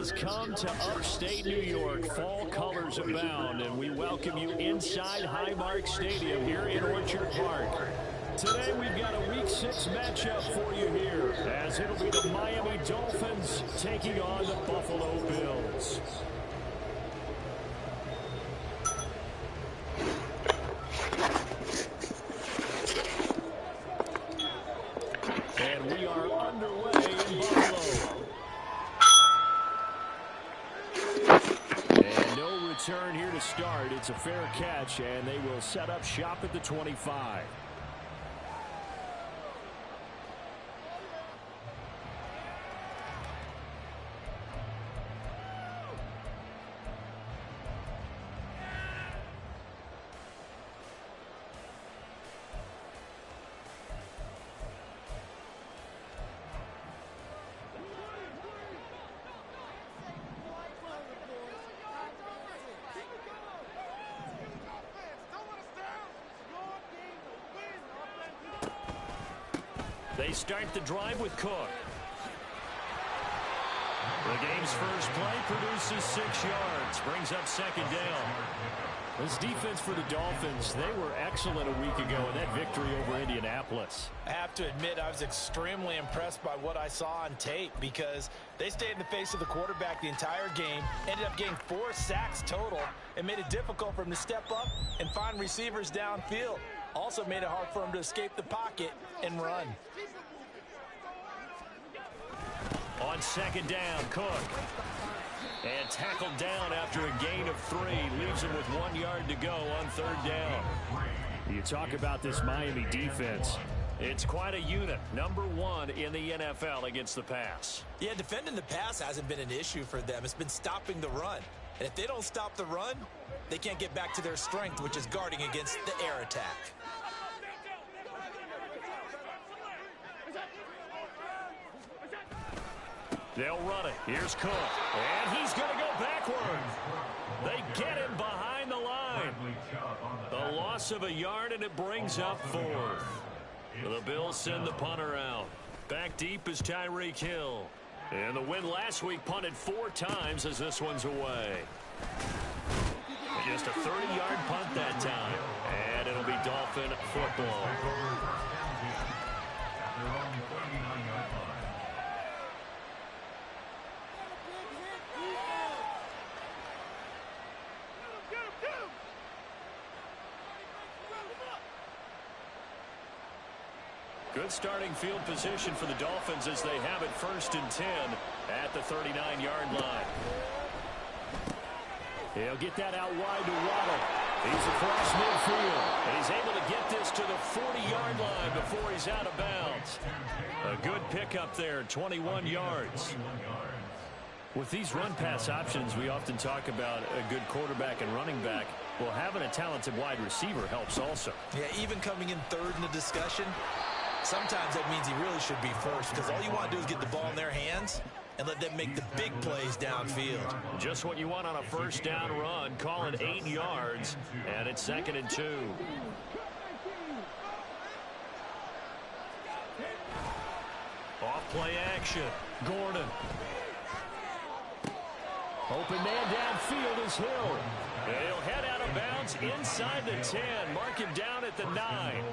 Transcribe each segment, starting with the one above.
has come to upstate New York. Fall colors abound, and we welcome you inside Highmark Stadium here in Orchard Park. Today we've got a Week 6 matchup for you here, as it'll be the Miami Dolphins taking on the Buffalo Bills. And we are underway in Buffalo. And no return here to start. It's a fair catch, and they will set up shop at the 25. They start the drive with Cook. The game's first play produces 6 yards, brings up second down. This defense for the Dolphins, they were excellent a week ago in that victory over Indianapolis. I have to admit, I was extremely impressed by what I saw on tape because they stayed in the face of the quarterback the entire game, ended up getting 4 sacks total, and made it difficult for him to step up and find receivers downfield. Also made it hard for him to escape the pocket and run. On second down, Cook. And tackled down after a gain of 3. Leaves him with 1 yard to go on third down. You talk about this Miami defense. It's quite a unit. Number 1 in the NFL against the pass. Yeah, defending the pass hasn't been an issue for them. It's been stopping the run. And if they don't stop the run, they can't get back to their strength, which is guarding against the air attack. They'll run it. Here's Cook. And he's going to go backward. They get him behind the line. The loss of a yard, and it brings up 4th. The Bills send the punter out. Back deep is Tyreek Hill. And the win last week punted 4 times as this one's away. Just a 30-yard punt that time. And it'll be Dolphin football. Good starting field position for the Dolphins as they have it 1st and 10 at the 39-yard line. He'll get that out wide to Waddle. He's across midfield. And he's able to get this to the 40-yard line before he's out of bounds. A good pickup there, 21 yards. With these run-pass options, we often talk about a good quarterback and running back. Well, having a talented wide receiver helps also. Yeah, even coming in 3rd in the discussion, sometimes that means he really should be 1st because all you want to do is get the ball in their hands and let them make the big plays downfield. Just what you want on a 1st down run. Call it 8 yards, and it's 2nd and 2. Off play action. Gordon. Open man downfield is Hill. He'll head out of bounds inside the 10. Mark him down at the 9.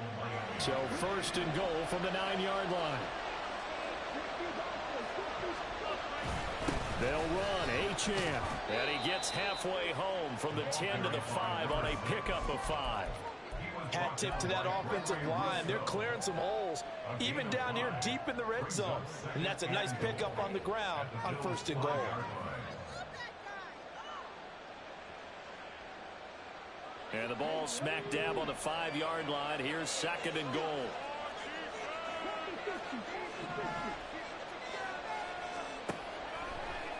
So 1st and goal from the 9-yard line. They'll run Achane. And he gets halfway home from the 10 to the 5 on a pickup of 5. Hat tip to that offensive line. They're clearing some holes, even down here deep in the red zone. And that's a nice pickup on the ground on 1st and goal. And the ball smack dab on the 5-yard line. Here's 2nd and goal.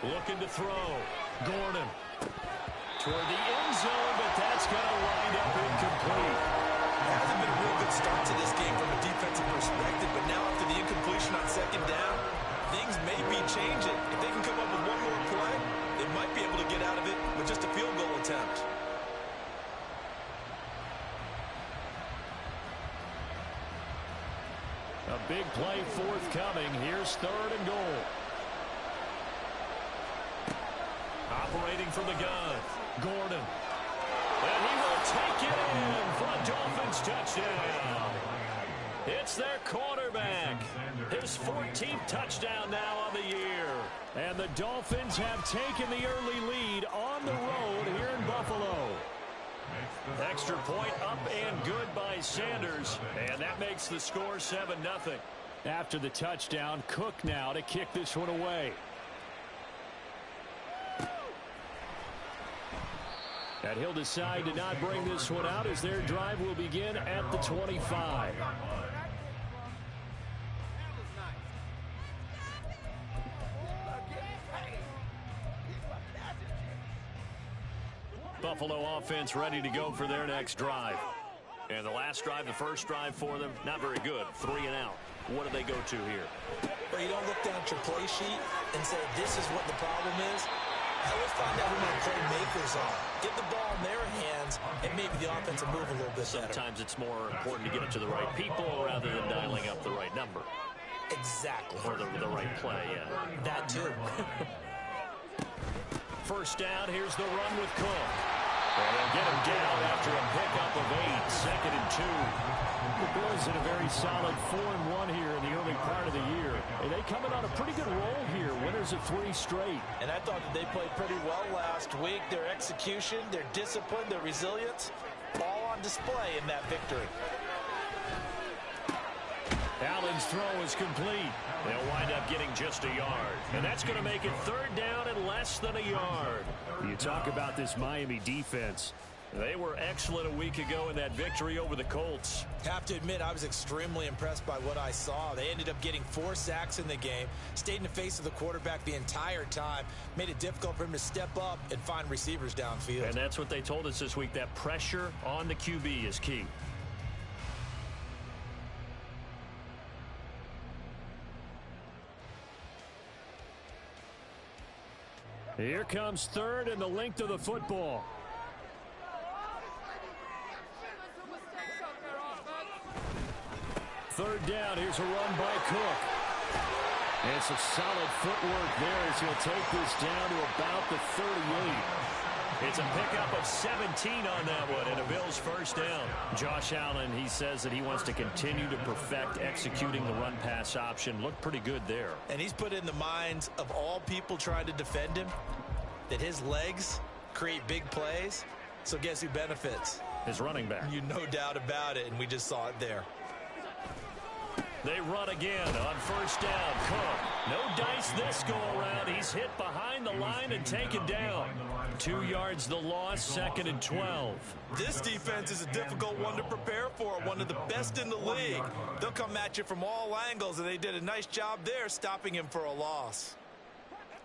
Looking to throw. Gordon. Toward the end zone, but that's going to wind up incomplete. It hasn't been a real good start to this game from a defensive perspective, but now after the incompletion on 2nd down, things may be changing. If they can come up with one more play, they might be able to get out of it with just a field goal attempt. A big play forthcoming. Here's 3rd and goal. from the gun. Gordon. And he will take it in for a Dolphins touchdown. It's their quarterback. His 14th touchdown now on the year. And the Dolphins have taken the early lead on the road here in Buffalo. Extra point up and good by Sanders. And that makes the score 7-0. After the touchdown, Cook now to kick this one away. And he'll decide to not bring this one out as their drive will begin at the 25. Buffalo offense ready to go for their next drive. And the last drive, the first drive for them, not very good. 3 and out. What do they go to here? Well, you don't look down at your play sheet and say, this is what the problem is. Let's find out who my playmakers are. Get the ball in their hands, and maybe the offense will move a little bit better. Sometimes it's more important to get it to the right people rather than dialing up the right number. Exactly. Or the right play, yeah. That too. First down, here's the run with Cook. And they'll get him down after a pickup of 8, 2nd and 2. The Bills in a very solid 4-1 here in the early part of the year. And they come in on a pretty good roll here, winners of 3 straight. And I thought that they played pretty well last week. Their execution, their discipline, their resilience, all on display in that victory. Allen's throw is complete. They'll wind up getting just a yard. And that's going to make it 3rd down and less than a yard. You talk about this Miami defense. They were excellent a week ago in that victory over the Colts. Have to admit, I was extremely impressed by what I saw. They ended up getting 4 sacks in the game, stayed in the face of the quarterback the entire time, made it difficult for him to step up and find receivers downfield. And that's what they told us this week, that pressure on the QB is key. Here comes 3rd and the length of the football. Third down, here's a run by Cook. And some solid footwork there as he'll take this down to about the 38. It's a pickup of 17 on that one and a Bills first down. Josh Allen, he says that he wants to continue to perfect executing the run-pass option. Looked pretty good there. And he's put in the minds of all people trying to defend him that his legs create big plays. So guess who benefits? His running back. You no doubt about it, and we just saw it there. They run again on first down. Cook, no dice this go around. He's hit behind the line and taken down. 2 yards the loss, 2nd and 12. This defense is a difficult one to prepare for, one of the best in the league. They'll come at you from all angles, and they did a nice job there stopping him for a loss.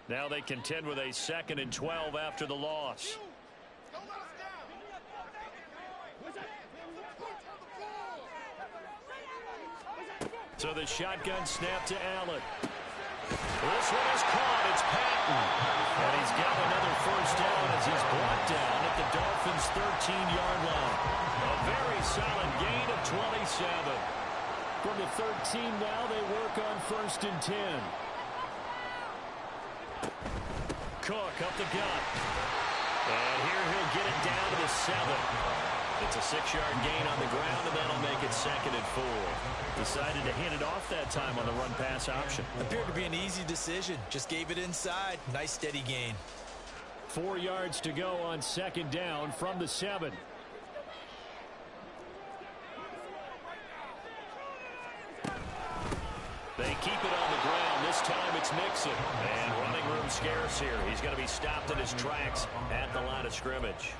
Now they contend with a 2nd and 12 after the loss. So the shotgun snap to Allen. This one is caught. It's Patton. And he's got another first down as he's brought down at the Dolphins' 13-yard line. A very solid gain of 27. From the 13 now, they work on 1st and 10. Cook up the gut. And here he'll get it down to the 7. It's a 6-yard gain on the ground, and that'll make it 2nd and 4. Decided to hand it off that time on the run-pass option. Appeared to be an easy decision. Just gave it inside. Nice steady gain. 4 yards to go on 2nd down from the 7. They keep it on the ground. This time it's Mixon. And running room scarce here. He's going to be stopped in his tracks at the line of scrimmage.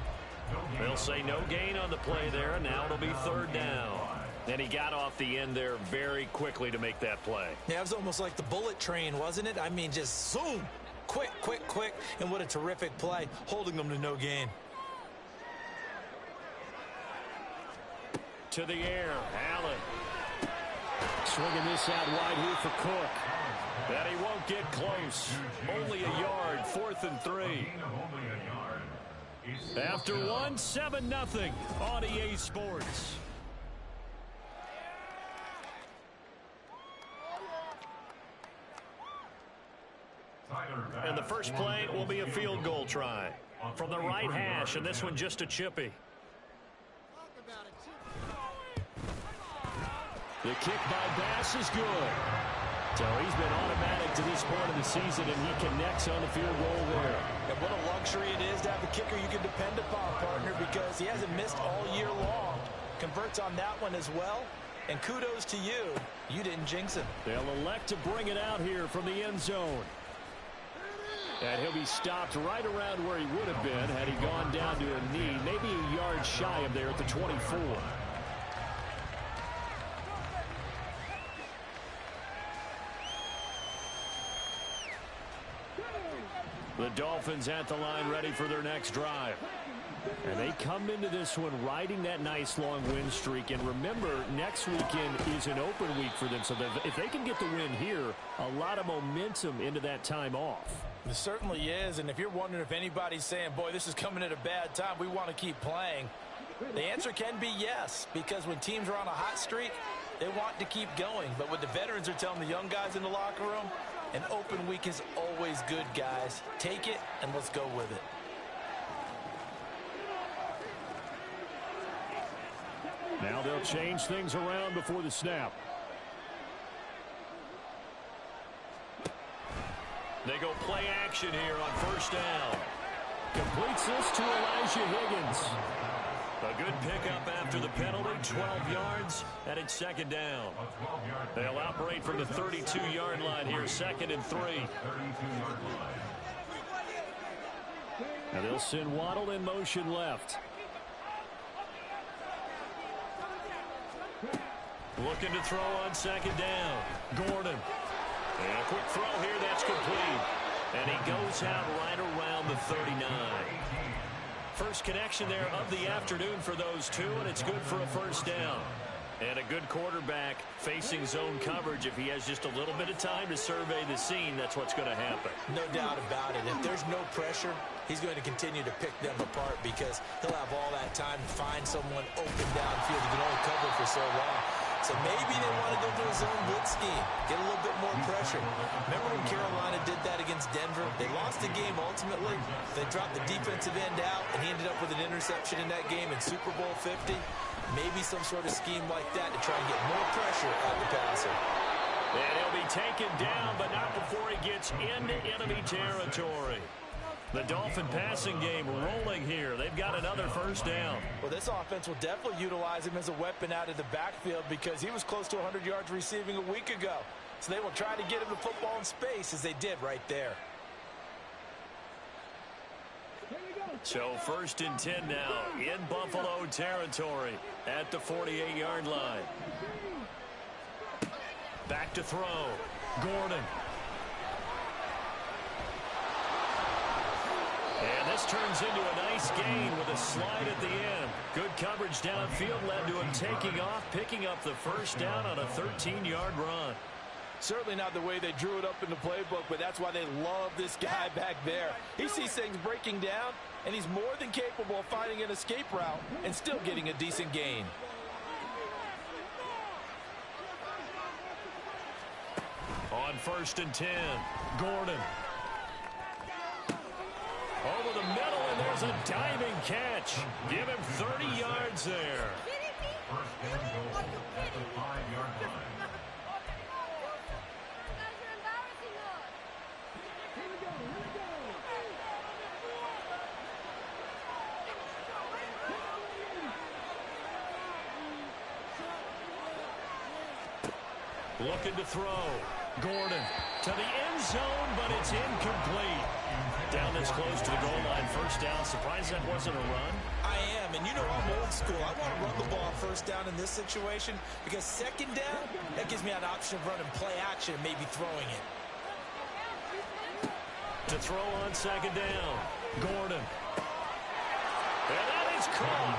They'll say no gain on the play there, and now it'll be 3rd down. And he got off the end there very quickly to make that play. Yeah, it was almost like the bullet train, wasn't it? I mean, just zoom. Quick, quick, quick. And what a terrific play, holding them to no gain. To the air, Allen. Swinging this out wide here for Cook. And he won't get close. Only a yard, 4th and 3. After 1, 7-0 on EA Sports. And the first play will be a field goal try. From the right hash, and this one just a chippy. The kick by Bass is good. So he's been automatic to this point of the season, and he connects on the field goal there. And what a luxury it is to have a kicker you can depend upon, partner, because he hasn't missed all year long. Converts on that one as well. And kudos to you. You didn't jinx him. They'll elect to bring it out here from the end zone. And he'll be stopped right around where he would have been had he gone down to a knee, maybe a yard shy of there at the 24. The Dolphins at the line ready for their next drive. And they come into this one riding that nice long win streak. And remember, next weekend is an open week for them. So if they can get the win here, a lot of momentum into that time off. It certainly is. And if you're wondering if anybody's saying, boy, this is coming at a bad time, we want to keep playing, the answer can be yes. Because when teams are on a hot streak, they want to keep going. But what the veterans are telling the young guys in the locker room, an open week is always good, guys. Take it and let's go with it. Now they'll change things around before the snap. They go play action here on first down. Completes this to Elijah Higgins. A good pickup after the penalty, 12 yards, and it's second down. They'll operate from the 32-yard line here, 2nd and 3. And they'll send Waddle in motion left. Looking to throw on second down. Gordon. And a quick throw here, that's complete. And he goes out right around the 39. First connection there of the afternoon for those two, and it's good for a first down. And a good quarterback facing zone coverage. If he has just a little bit of time to survey the scene, that's what's going to happen. No doubt about it. If there's no pressure, he's going to continue to pick them apart because he'll have all that time to find someone open downfield. He can only cover for so long. So maybe they want to go to a zone blitz scheme, get a little bit more pressure. Remember when Carolina did that against Denver? They lost the game ultimately. They dropped the defensive end out, and he ended up with an interception in that game in Super Bowl 50. Maybe some sort of scheme like that to try and get more pressure at the passer. And he'll be taken down, but not before he gets into enemy territory. The Dolphin passing game rolling here. They've got another first down. Well, this offense will definitely utilize him as a weapon out of the backfield because he was close to 100 yards receiving a week ago. So they will try to get him the football in space as they did right there. So 1st and 10 now in Buffalo territory at the 48-yard line. Back to throw. Gordon. And this turns into a nice gain with a slide at the end. Good coverage downfield led to him taking off, picking up the first down on a 13-yard run. Certainly not the way they drew it up in the playbook, but that's why they love this guy back there. He sees things breaking down, and he's more than capable of finding an escape route and still getting a decent gain. On 1st and 10, Gordon. Over the middle, and there's a diving catch. Give him 30 yards there. Looking to throw. Gordon to the end zone, but it's incomplete. Down this close to the goal line, first down. Surprised that wasn't a run? I am, and you know I'm old school. I want to run the ball first down in this situation because second down, that gives me an option of running play action and maybe throwing it. To throw on second down, Gordon. And that is caught.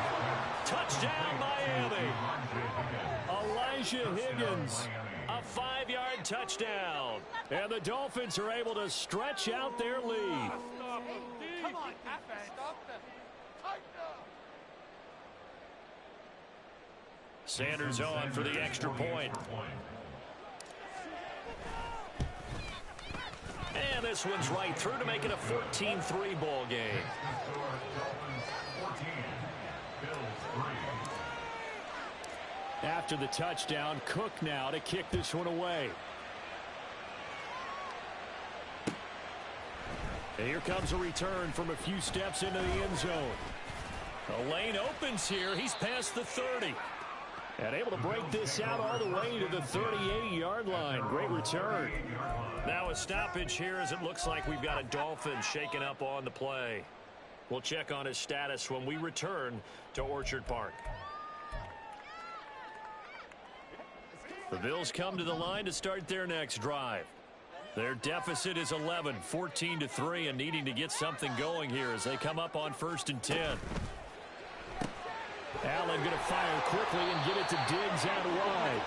Touchdown, Miami. Elijah Higgins. A 5-yard touchdown. And the Dolphins are able to stretch out their lead. Come on, stop them. Sanders on for the extra point. And this one's right through to make it a 14-3 ball game. after the touchdown. Cook now to kick this one away. And here comes a return from a few steps into the end zone. The lane opens here. He's past the 30. And able to break this out all the way to the 38-yard line. Great return. Now a stoppage here as it looks like we've got a Dolphin shaken up on the play. We'll check on his status when we return to Orchard Park. The Bills come to the line to start their next drive. Their deficit is 11, 14-3, and needing to get something going here as they come up on 1st and 10. Allen going to fire quickly and get it to Diggs out wide.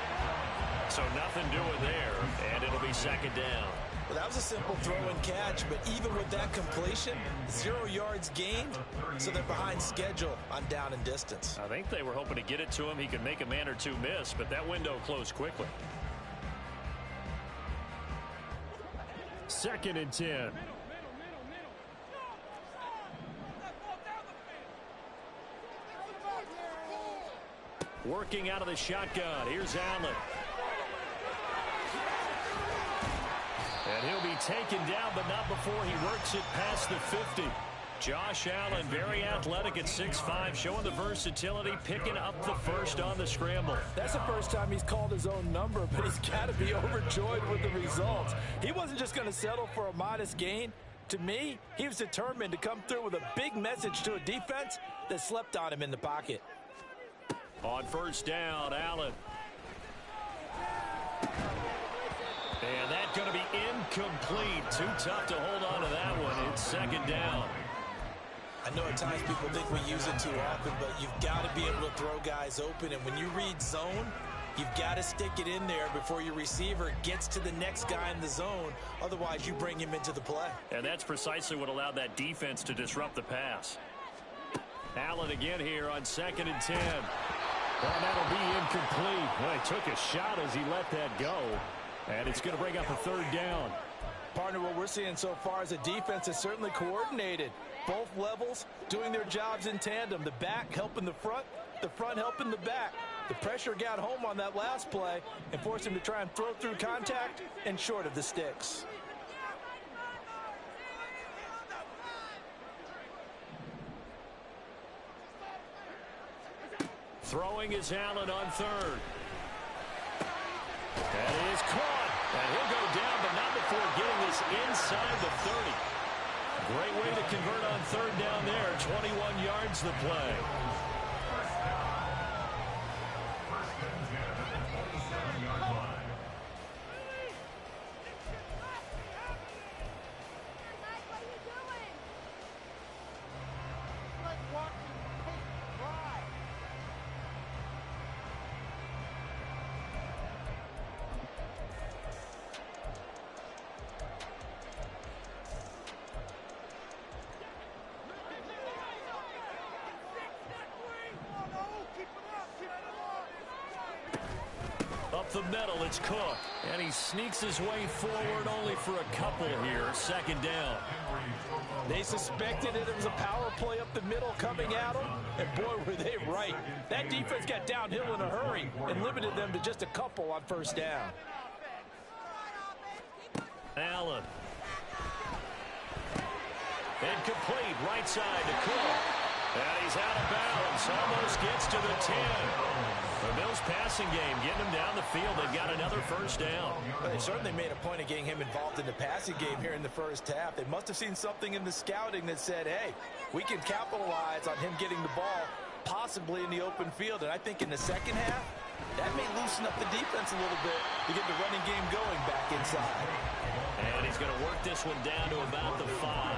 So nothing doing there, and it'll be 2nd down. Well, that was a simple throw and catch, but even with that completion, 0 yards gained, so they're behind schedule on down and distance. I think they were hoping to get it to him. He could make a man or two miss, but that window closed quickly. 2nd and 10. Working out of the shotgun. Here's Allen. And he'll be taken down, but not before he works it past the 50. Josh Allen, very athletic at 6'5", showing the versatility, picking up the first on the scramble. That's the first time he's called his own number, but he's got to be overjoyed with the results. He wasn't just going to settle for a modest gain. To me, he was determined to come through with a big message to a defense that slept on him in the pocket. On 1st down, Allen. And that's going to be incomplete. Too tough to hold on to that one. It's 2nd down. I know at times people think we use it too often, but you've got to be able to throw guys open. And when you read zone, you've got to stick it in there before your receiver gets to the next guy in the zone. Otherwise, you bring him into the play. And that's precisely what allowed that defense to disrupt the pass. Allen again here on 2nd and 10. Well, that'll be incomplete. Well, he took a shot as he let that go. And it's going to bring up a 3rd down. Partner, what we're seeing so far is a defense is certainly coordinated. Both levels doing their jobs in tandem. The back helping the front helping the back. The pressure got home on that last play and forced him to try and throw through contact and short of the sticks. Throwing is Allen on 3rd. That is caught. And he'll go down, but not before getting this inside the 30. Great way to convert on 3rd down there. 21 yards the play. Up the middle, it's Cook. And he sneaks his way forward only for a couple here. 2nd down. They suspected it was a power play up the middle coming at them. And boy, were they right. That defense got downhill in a hurry and limited them to just a couple on 1st down. Allen. And complete right side to Cook. And he's out of bounds. Almost gets to the 10. The Bills passing game getting him down the field. They've got another 1st down. Well, they certainly made a point of getting him involved in the passing game here in the 1st half. They must have seen something in the scouting that said, hey, we can capitalize on him getting the ball possibly in the open field. And I think in the 2nd half, that may loosen up the defense a little bit to get the running game going back inside. And he's going to work this one down to about the 5.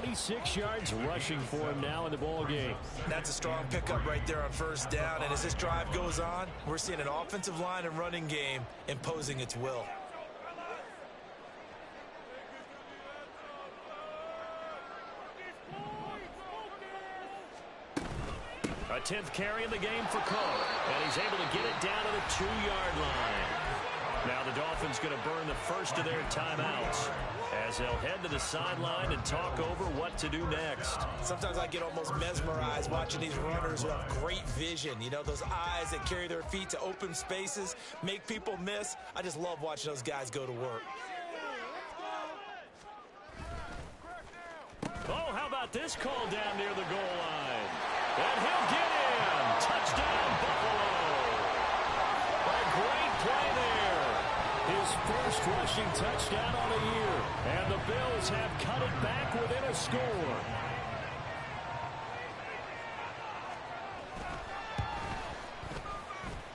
46 yards rushing for him now in the ball game. That's a strong pickup right there on 1st down. And as this drive goes on, we're seeing an offensive line and running game imposing its will. A 10th carry in the game for Cook. And he's able to get it down to the 2-yard line. Now the Dolphins going to burn the first of their timeouts as they'll head to the sideline and talk over what to do next. Sometimes I get almost mesmerized watching these runners who have great vision. You know, those eyes that carry their feet to open spaces, make people miss. I just love watching those guys go to work. Oh, how about this call down near the goal line? And he'll get in. Touchdown, Buffalo. A great play there. His first rushing touchdown on the year. And the Bills have cut it back within a score.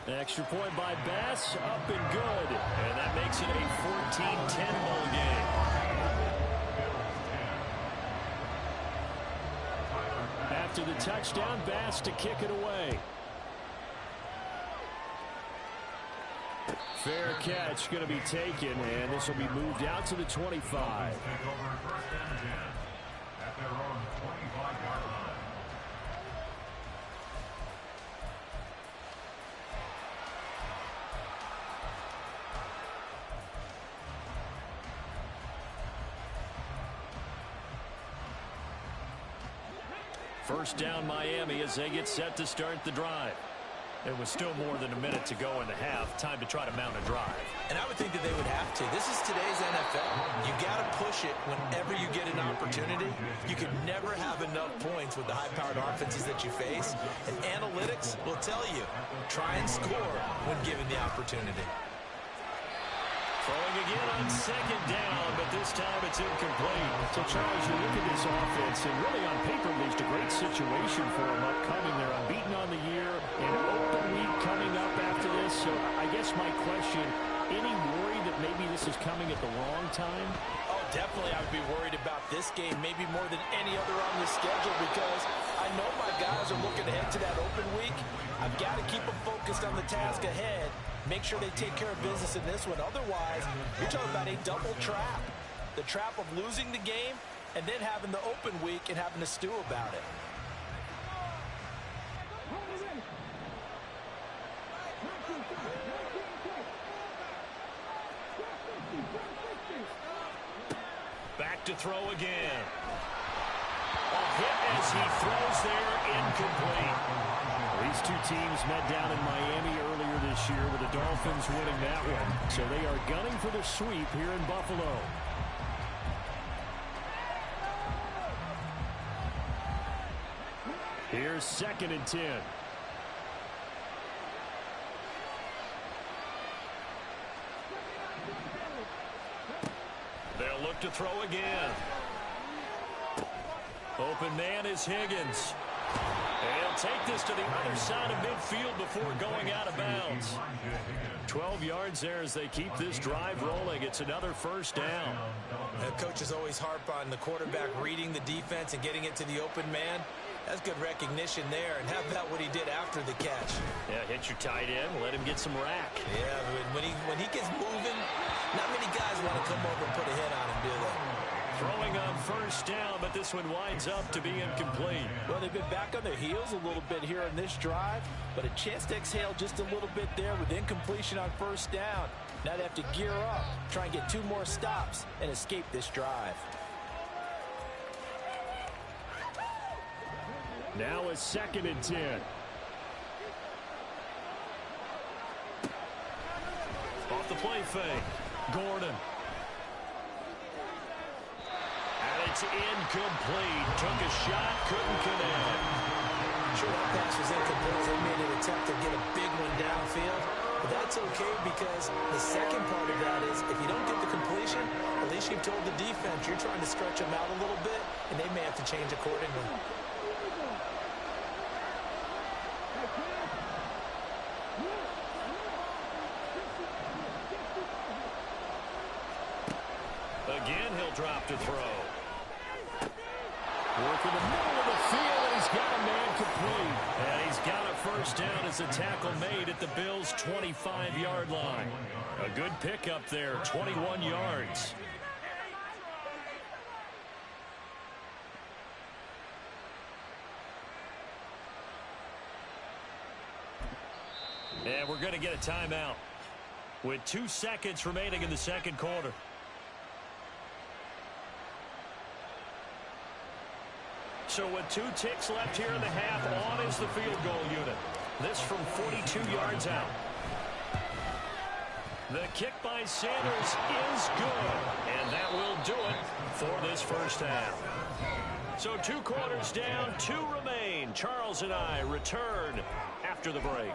Extra point by Bass, up and good. And that makes it a 14-10 ball game. After the touchdown, Bass to kick it away. Fair catch going to be taken, and this will be moved out to the 25. First down Miami as they get set to start the drive. It was still more than a minute to go in the half. Time to try to mount a drive. And I would think that they would have to. This is today's NFL. You got to push it whenever you get an opportunity. You can never have enough points with the high-powered offenses that you face. And analytics will tell you, try and score when given the opportunity. Throwing again on second down, but this time it's incomplete. So, Charles, you look at this offense, and really on paper, at least a great situation for them upcoming. They're unbeaten on the year, an open week coming up after this. So, I guess my question, any worry that maybe this is coming at the wrong time? Oh, definitely I would be worried about this game, maybe more than any other on this schedule, because I know my guys are looking ahead to that open week. I've got to keep them focused on the task ahead. Make sure they take care of business in this one. Otherwise, you're talking about a double trap. The trap of losing the game and then having the open week and having to stew about it. Back to throw again. A hit as he throws there, incomplete. These two teams met down in Miami earlier this year with the Dolphins winning that one. So they are gunning for the sweep here in Buffalo. Here's 2nd and 10. They'll look to throw again. Open man is Higgins. And he'll take this to the other side of midfield before going out of bounds. 12 yards there as they keep this drive rolling. It's another first down. Coaches always harp on the quarterback reading the defense and getting it to the open man. That's good recognition there. And how about what he did after the catch? Yeah, hit your tight end, let him get some rack. Yeah, when he gets moving, not many guys want to come over and put a hit on him, do they? Throwing on first down, but this one winds up to be incomplete. Well, they've been back on their heels a little bit here in this drive, but a chance to exhale just a little bit there with incompletion on first down. Now they have to gear up, try and get 2 more stops, and escape this drive. Now a 2nd and 10. Off the play fake. Gordon. And it's incomplete. Took a shot, couldn't connect. Sure, that pass was incomplete. They made an attempt to get a big one downfield. But that's okay because the second part of that is if you don't get the completion, at least you've told the defense you're trying to stretch them out a little bit, and they may have to change accordingly. Again, he'll drop to throw. Work in the middle of the field, and he's got a man complete. And he's got a first down as a tackle made at the Bills' 25-yard line. A good pickup there, 21 yards. And we're going to get a timeout. with 2 seconds remaining in the second quarter. So with 2 ticks left here in the half, on is the field goal unit. This from 42 yards out. The kick by Sanders is good, and that will do it for this first half. So 2 quarters down, 2 remain. Charles and I return after the break.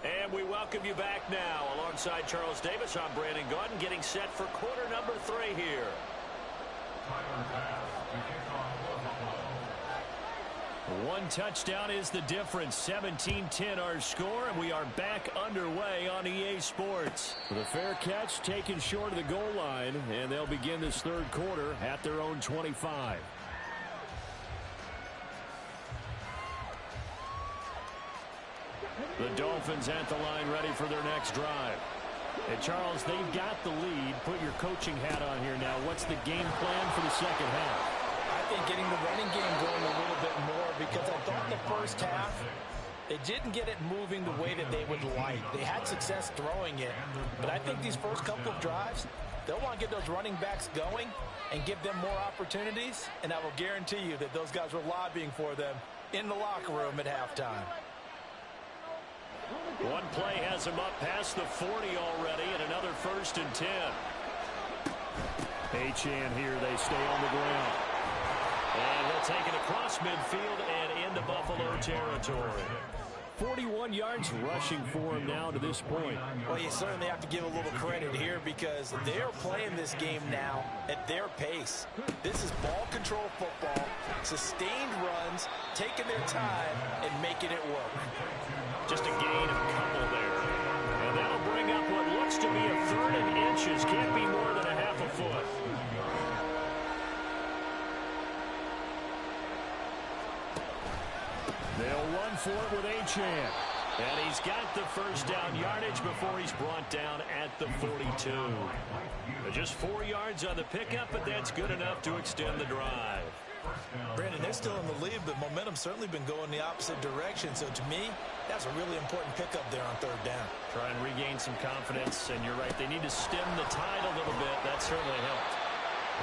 And we welcome you back now. Alongside Charles Davis, I'm Brandon Gaudin, getting set for quarter number 3 here. One touchdown is the difference. 17-10 our score, and we are back underway on EA Sports. The fair catch taken short of the goal line, and they'll begin this third quarter at their own 25. The Dolphins at the line ready for their next drive. And Charles, they've got the lead. Put your coaching hat on here now. What's the game plan for the second half? I think getting the running game going a little bit more, because I thought the first half they didn't get it moving the way that they would like. They had success throwing it, but I think these first couple of drives, they'll want to get those running backs going and give them more opportunities, and I will guarantee you that those guys were lobbying for them in the locker room at halftime. One play has him up past the 40 already, and another 1st and 10. Achane here, they stay on the ground. And he'll take it across midfield and into Buffalo territory. 41 yards rushing for him now to this point. Well, you certainly have to give a little credit here, because they're playing this game now at their pace. This is ball control football, sustained runs, taking their time and making it work. Just a gain of a couple there. And that'll bring up what looks to be a 3rd and inches. Can't be more than a half a foot. They'll run for it with Achane. And he's got the first down yardage before he's brought down at the 42. Just 4 yards on the pickup, but that's good enough to extend the drive. Brandon, they're still in the lead, but momentum's certainly been going the opposite direction. So to me, that's a really important pickup there on 3rd down. Try and regain some confidence, and you're right, they need to stem the tide a little bit. That certainly helped.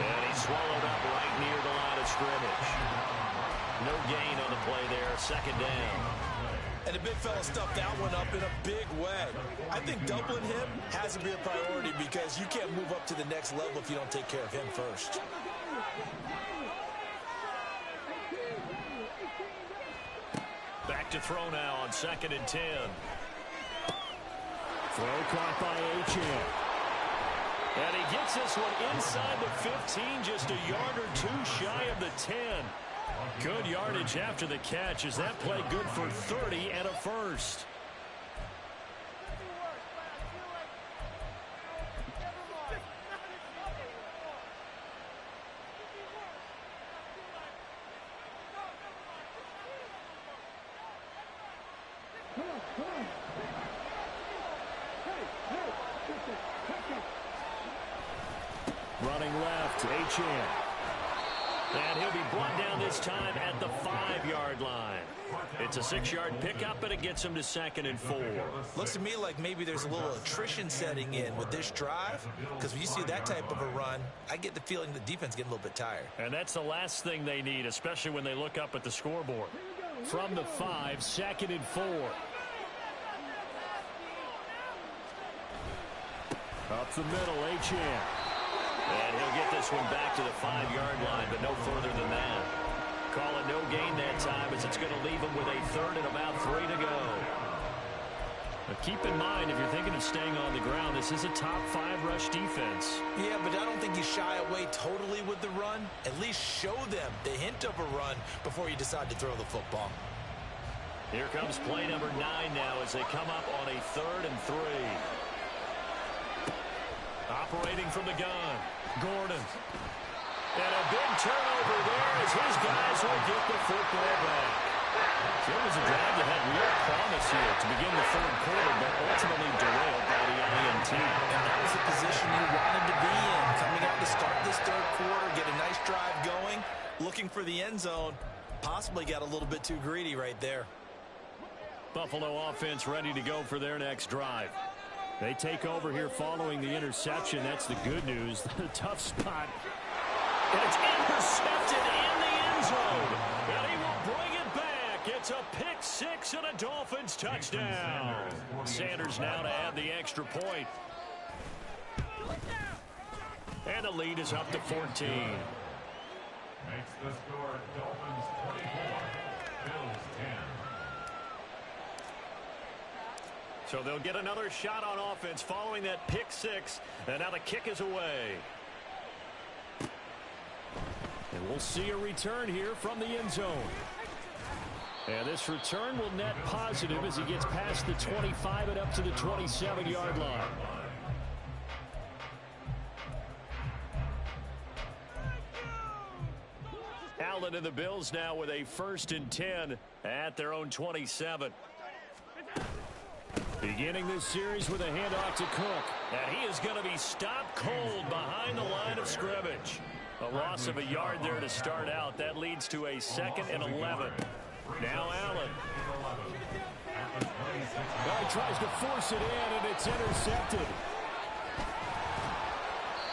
And he swallowed up right near the line of scrimmage. No gain on the play there, 2nd down. And the big fella stuffed that one up in a big way. I think doubling him has to be a priority, because you can't move up to the next level if you don't take care of him first. Back to throw now on 2nd and 10. Throw caught by Achane. And he gets this one inside the 15, just a yard or 2 shy of the 10. Good yardage after the catch. Is that play good for 30 and a 1st? Running left, Achane. And he'll be brought down this time at the 5-yard line. It's a 6-yard pickup, but it gets him to 2nd and 4. Looks to me like maybe there's a little attrition setting in with this drive, because when you see that type of a run, I get the feeling the defense getting a little bit tired. And that's the last thing they need, especially when they look up at the scoreboard. From the 5, 2nd and 4. Up the middle, Achane. And he'll get this one back to the 5-yard line, but no further than that. Call it no gain that time, as it's going to leave him with a 3rd and about 3 to go. But keep in mind, if you're thinking of staying on the ground, this is a top 5 rush defense. Yeah, but I don't think you shy away totally with the run. At least show them the hint of a run before you decide to throw the football. Here comes play number 9 now as they come up on a 3rd and 3. Operating from the gun, Gordon. And a big turnover there as his guys will get the football back. So it was a drive that had real promise here to begin the third quarter, but ultimately derailed by the INT. And that was the position he wanted to be in. Coming out to start this third quarter, get a nice drive going, looking for the end zone. Possibly got a little bit too greedy right there. Buffalo offense ready to go for their next drive. They take over here following the interception. That's the good news. The tough spot. And it's intercepted in the end zone. And he will bring it back. It's a pick six and a Dolphins touchdown. Sanders now to add the extra point. And the lead is up to 14. Makes the score Dolphins 24, Bills 10. So they'll get another shot on offense following that pick six. And now the kick is away. And we'll see a return here from the end zone. And this return will net positive as he gets past the 25 and up to the 27-yard line. Allen and the Bills now with a 1st and 10 at their own 27. Beginning this series with a handoff to Cook. And he is going to be stopped cold behind the line of scrimmage. A loss of a yard there to start out. That leads to a 2nd and 11. Now Allen. Well, he tries to force it in, and it's intercepted.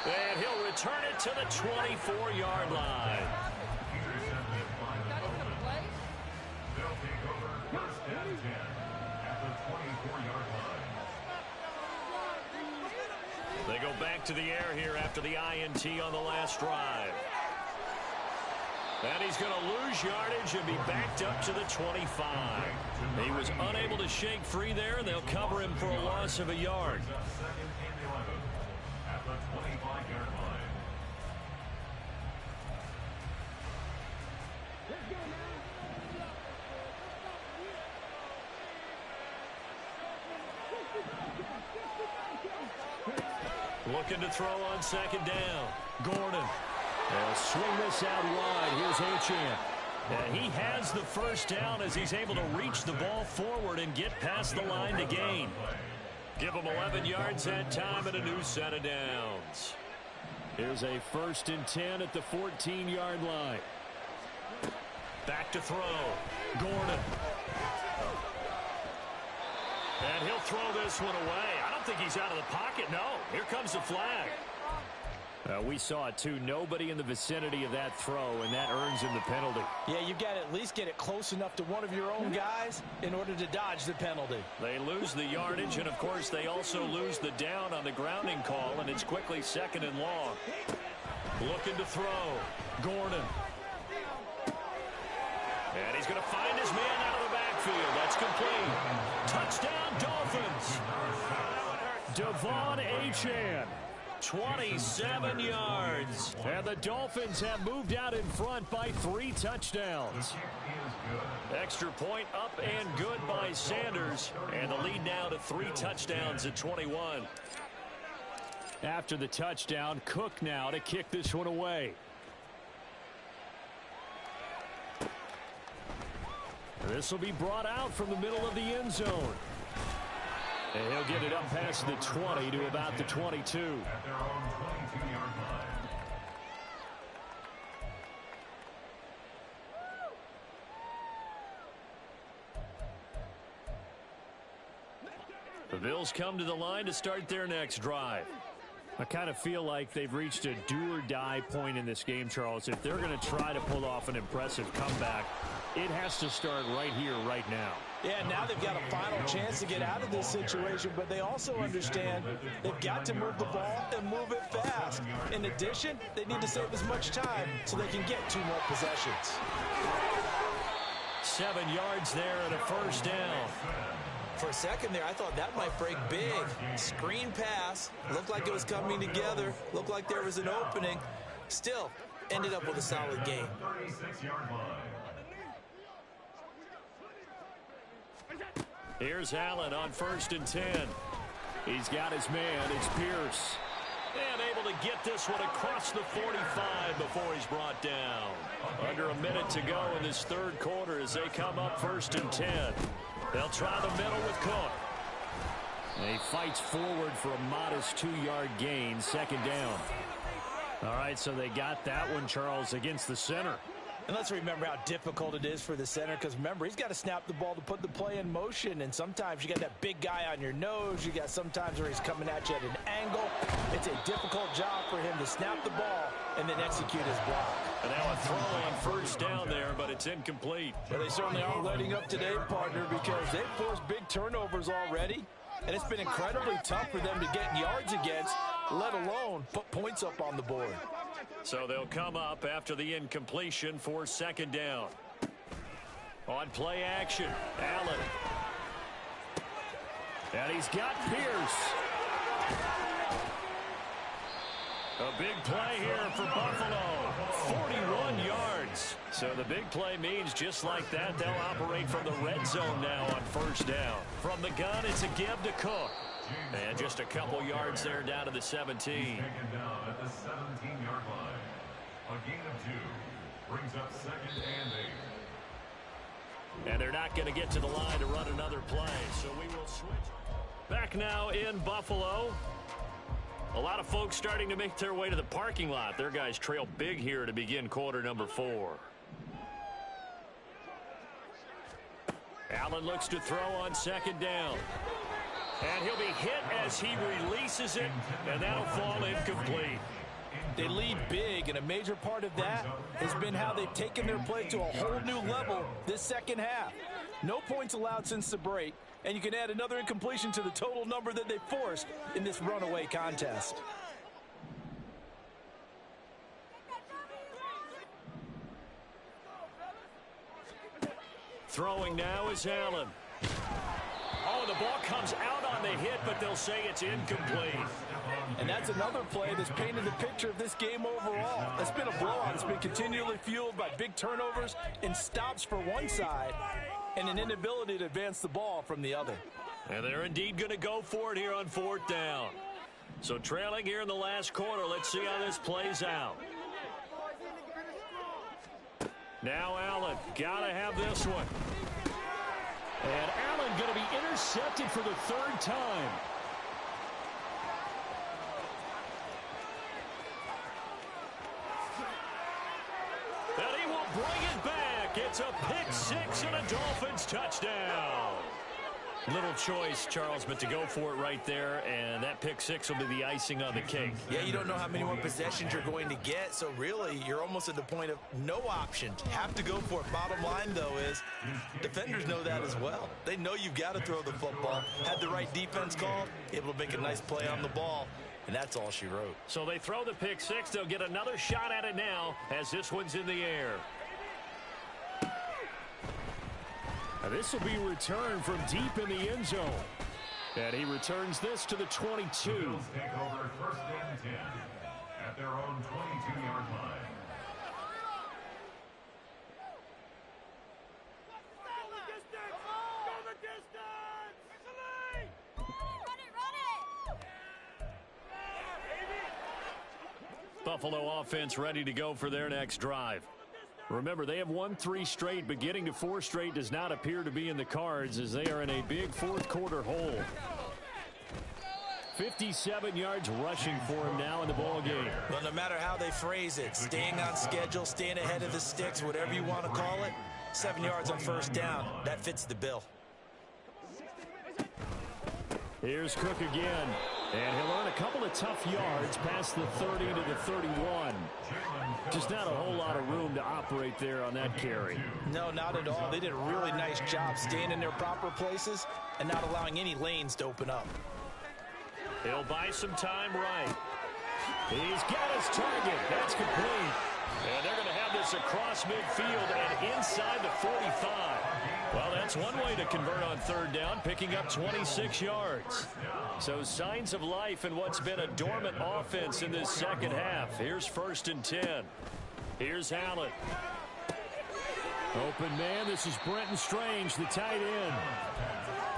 And he'll return it to the 24-yard line. They'll take over 1st and 10 at the 24-yard line. They go back to the air here after the INT on the last drive. And he's going to lose yardage and be backed up to the 25. He was unable to shake free there, and they'll cover him for a loss of a yard. 2nd and 11 at the 25-yard line. Looking to throw on 2nd down. Gordon. They'll swing this out wide. Here's Achane. And he has the 1st down as he's able to reach the ball forward and get past the line to gain. Give him 11 yards that time and a new set of downs. Here's a 1st and 10 at the 14-yard line. Back to throw. Gordon. And he'll throw this one away. I don't think he's out of the pocket. No. Here comes the flag. We saw it, too. Nobody in the vicinity of that throw, and that earns him the penalty. Yeah, you've got to at least get it close enough to one of your own guys in order to dodge the penalty. They lose the yardage, and, of course, they also lose the down on the grounding call, and it's quickly 2nd and long. Looking to throw. Gordon. And he's going to find his man out of the backfield. That's complete. Touchdown, Dolphins. Devon Achane. 27 yards. And the Dolphins have moved out in front by 3 touchdowns. Extra point up and good by Sanders. And the lead now to 3 touchdowns at 21. After the touchdown, Cook now to kick this one away. This will be brought out from the middle of the end zone. And he'll get it up past the 20 to about the 22. At their own 22-yard line. The Bills come to the line to start their next drive. I kind of feel like they've reached a do-or-die point in this game, Charles. If they're going to try to pull off an impressive comeback, it has to start right here, right now. Yeah, now they've got a final chance to get out of this situation, but they also understand they've got to move the ball and move it fast. In addition, they need to save as much time so they can get 2 more possessions. 7 yards there and a 1st down. For a second there, I thought that might break big. Screen pass, looked like it was coming together, looked like there was an opening. Still, ended up with a solid game. 36-yard line. Here's Allen on 1st and 10. He's got his man. It's Pierce. And able to get this one across the 45 before he's brought down. Under a minute to go in this third quarter as they come up 1st and 10. They'll try the middle with Cook. And he fights forward for a modest 2-yard gain, 2nd down. All right, so they got that one, Charles, against the center. And let's remember how difficult it is for the center, because remember, he's got to snap the ball to put the play in motion, and sometimes you got that big guy on your nose. You got sometimes where he's coming at you at an angle. It's a difficult job for him to snap the ball and then execute his block. And now a throw on 1st down there, but it's incomplete. Well, they certainly aren't letting up today, partner, because they've forced big turnovers already, and it's been incredibly tough for them to get yards against, let alone put points up on the board. So they'll come up after the incompletion for 2nd down. On play action, Allen. And he's got Pierce. A big play here for Buffalo. 41 yards. So the big play means just like that, they'll operate from the red zone now on 1st down. From the gun, it's a give to Cook. And just a couple yards there down to the 17. Taken down at the 17-yard line. A gain of 2 brings up 2nd and 8. And they're not going to get to the line to run another play, so we will switch. Back now in Buffalo. A lot of folks starting to make their way to the parking lot. Their guys trail big here to begin quarter number 4. Allen looks to throw on 2nd down. And he'll be hit as he releases it, and that'll fall incomplete. They lead big, and a major part of that has been how they've taken their play to a whole new level this second half. No points allowed since the break, and you can add another incompletion to the total number that they forced in this runaway contest. Throwing now is Allen. Oh, the ball comes out on the hit, but they'll say it's incomplete. And that's another play that's painted the picture of this game overall. It's been a blowout. It's been continually fueled by big turnovers and stops for one side and an inability to advance the ball from the other. And they're indeed going to go for it here on 4th down. So trailing here in the last quarter, let's see how this plays out. Now Allen, got to have this one. And Allen going to be intercepted for the 3rd time. And he will bring it back. It's a pick 6 and a Dolphins touchdown. Little choice, Charles, but to go for it right there, and that pick 6 will be the icing on the cake. Yeah, you don't know how many more possessions you're going to get, so really you're almost at the point of no options. Have to go for it. Bottom line, though, is defenders know that as well. They know you've got to throw the football. Had the right defense called, able to make a nice play on the ball, and that's all she wrote. So they throw the pick 6. They'll get another shot at it now as this one's in the air. This will be returned from deep in the end zone. And he returns this to the 22. Bills take over 1st and 10 at their own 22-yard line. Buffalo offense ready to go for their next drive. Remember, they have won 3 straight, but getting to 4 straight does not appear to be in the cards as they are in a big 4th quarter hole. 57 yards rushing for him now in the ball game. Well, no matter how they phrase it, staying on schedule, staying ahead of the sticks, whatever you want to call it, 7 yards on 1st down, that fits the bill. Here's Cook again, and he'll earn a couple of tough yards past the 30 to the 31. Just not a whole lot of room to operate there on that carry. No, not at all. They did a really nice job staying in their proper places and not allowing any lanes to open up. He'll buy some time right. He's got his target. That's complete. And they're going to have this across midfield and inside the 45. Well, that's one way to convert on 3rd down, picking up 26 yards. So signs of life in what's been a dormant offense in this second half. Here's 1st and 10. Here's Allen. Open man, this is Brenton Strange, the tight end.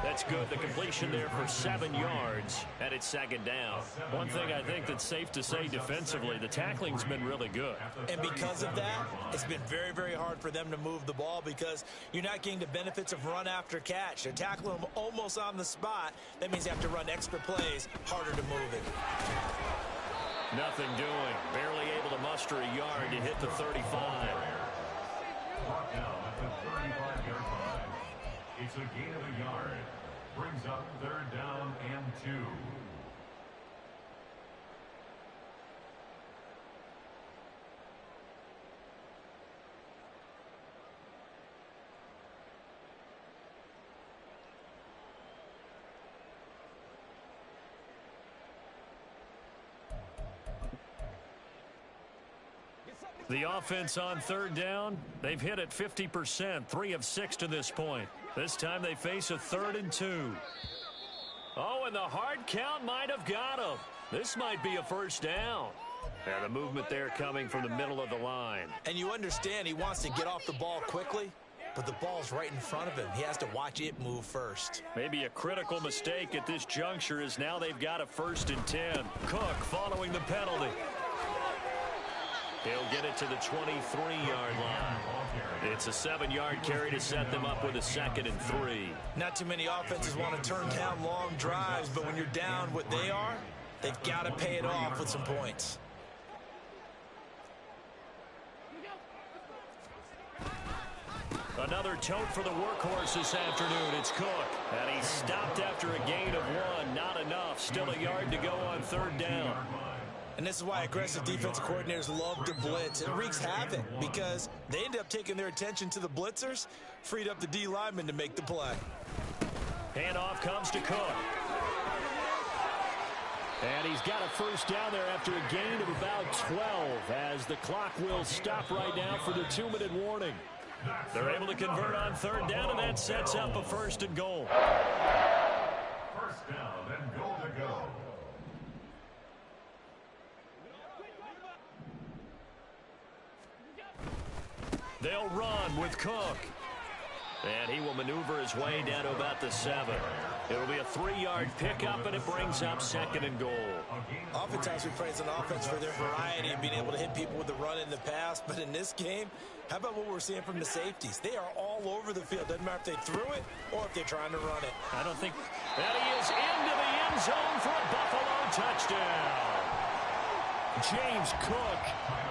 That's good. The completion there for 7 yards, and it's second down. One thing I think that's safe to say defensively, the tackling's been really good. And because of that, it's been very, very hard for them to move the ball because you're not getting the benefits of run after catch. They're tackling them almost on the spot. That means you have to run extra plays, harder to move it. Nothing doing. Barely able to muster a yard to hit the 35. Brought down at the 35-yard line. It's a gain of a yard. Brings up third down and 2. The offense on third down, they've hit it 50%, 3 of 6 to this point. This time they face a 3rd and 2. Oh, and the hard count might have got him. This might be a first down. And the movement there coming from the middle of the line. And you understand he wants to get off the ball quickly, but the ball's right in front of him. He has to watch it move first. Maybe a critical mistake at this juncture is now they've got a 1st and 10. Cook following the penalty. He'll get it to the 23-yard line. It's a 7-yard carry to set them up with a 2nd and 3. Not too many offenses want to turn down long drives, but when you're down what they are, they've got to pay it off with some points. Another tote for the workhorse this afternoon. It's Cook. And he's stopped after a gain of 1. Not enough. Still a yard to go on third down. And this is why aggressive defensive coordinators love to blitz. It wreaks havoc because they end up taking their attention to the blitzers, freed up the D lineman to make the play. Handoff comes to Cook. And he's got a first down there after a gain of about 12 as the clock will stop right now for the 2-minute warning. They're able to convert on third down, and that sets up a 1st and goal. First down and goal to go. They'll run with Cook. And he will maneuver his way down to about the 7. It'll be a 3-yard pickup, and it brings up 2nd and goal. Oftentimes we praise an offense for their variety of being able to hit people with the run in the past, but in this game, how about what we're seeing from the safeties? They are all over the field. Doesn't matter if they threw it or if they're trying to run it. I don't think that he is into the end zone for a Buffalo touchdown. James Cook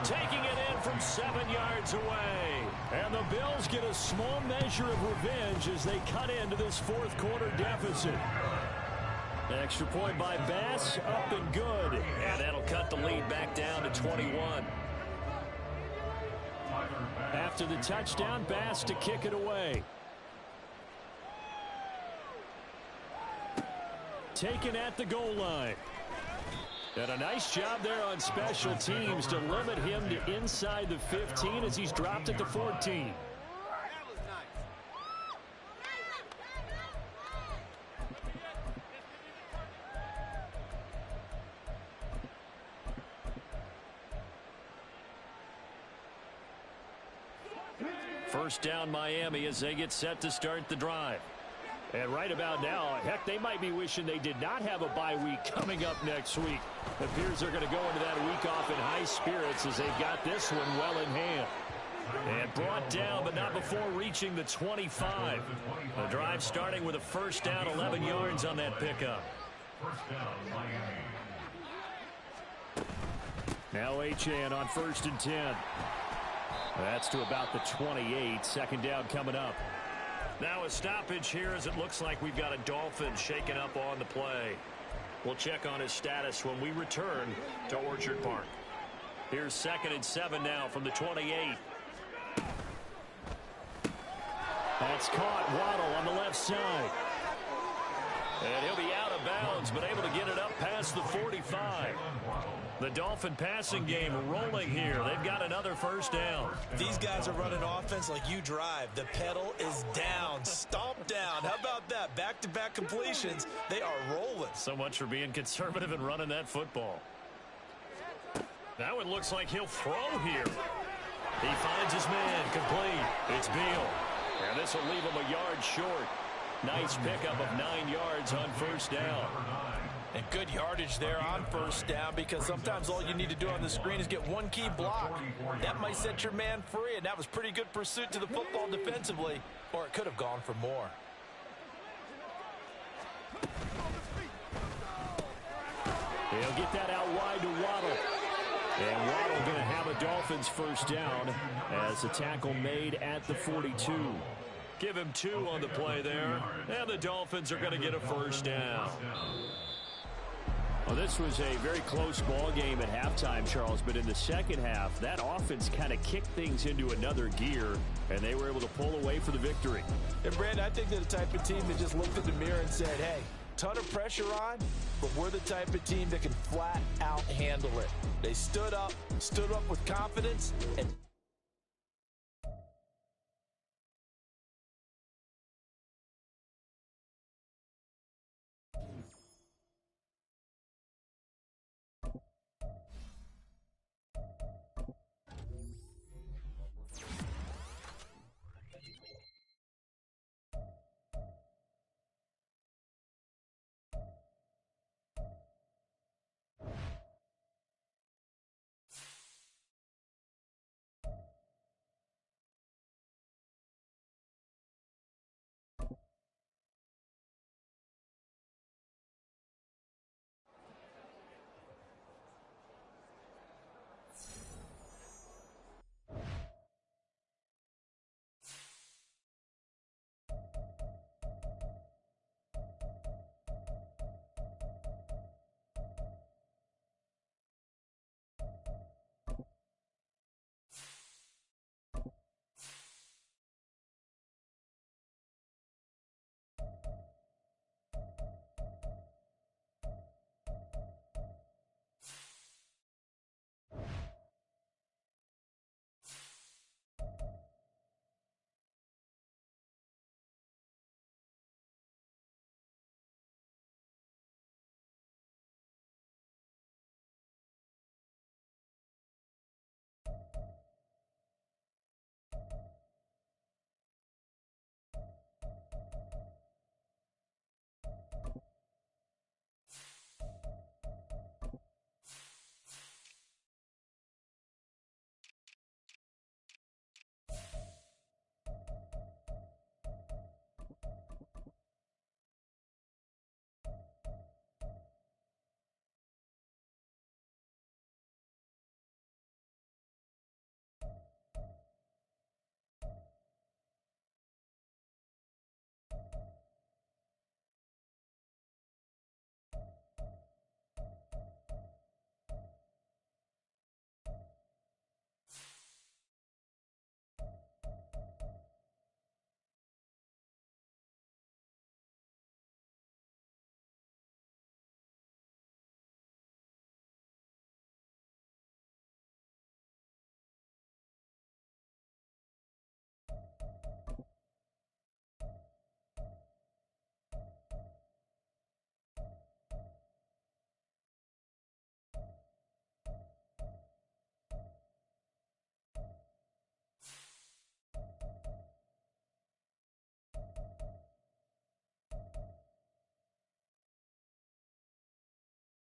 taking it in from 7 yards away. And the Bills get a small measure of revenge as they cut into this 4th quarter deficit. Extra point by Bass, up and good. And that'll cut the lead back down to 21. After the touchdown, Bass to kick it away. Taken at the goal line. And a nice job there on special teams to limit him to inside the 15 as he's dropped it to 14. First down Miami as they get set to start the drive. And right about now, heck, they might be wishing they did not have a bye week coming up next week. It appears they're going to go into that week off in high spirits as they've got this one well in hand. And brought down, but not before reaching the 25. The drive starting with a first down, 11 yards on that pickup. First down, Miami. Now Achane on 1st and 10. That's to about the 28. Second down coming up. Now a stoppage here as it looks like we've got a Dolphins shaken up on the play. We'll check on his status when we return to Orchard Park. Here's 2nd and 7 now from the 28. That's caught. Waddle on the left side. And he'll be out of bounds, but able to get it up past the 45. The Dolphin passing game rolling here. They've got another first down. These guys are running offense like you drive. The pedal is down. Stomp down. How about that? Back-to-back completions. They are rolling. So much for being conservative and running that football. That one looks like he'll throw here. He finds his man complete. It's Beal. And this will leave him a yard short. Nice pickup of 9 yards on first down. And good yardage there on first down, because sometimes all you need to do on the screen is get one key block. That might set your man free, and that was pretty good pursuit to the football defensively, or it could have gone for more. He'll get that out wide to Waddle. And Waddle going to have a Dolphins first down as a tackle made at the 42. Give him 2 on the play there, and the Dolphins are going to get a first down. Well, this was a very close ball game at halftime, Charles, but in the second half, that offense kind of kicked things into another gear, and they were able to pull away for the victory. And, Brandon, I think they're the type of team that just looked in the mirror and said, hey, ton of pressure on, but we're the type of team that can flat out handle it. They stood up with confidence, and